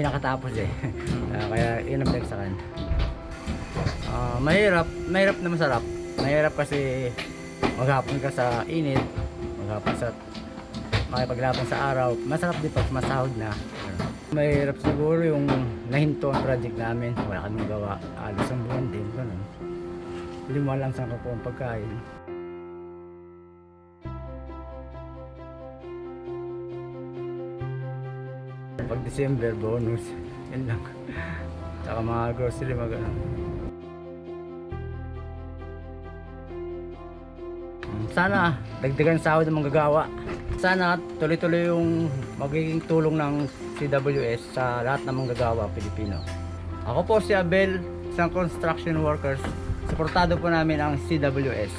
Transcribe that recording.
hindi nakatapos eh. Kaya yun ang pinagsakan. Mahirap na masarap. Mahirap kasi maghapon ka sa init, maghapon sa makipaglaban sa araw. Masarap din pag masahod na. Mahirap siguro yung nahinto ang project namin. Wala kaming gawa. Alos ang buwan din. Ganun. Lima lang sa kapo ang pagkain. Pag December, bonus. Yan lang. Tsaka mga grocery magano. Sana dagdagan sahod ng manggagawa. Sana tuloy-tuloy yung magiging tulong ng CWS sa lahat ng manggagawa Pilipino. Ako po si Abel, isang construction workers. Suportado po namin ang CWS.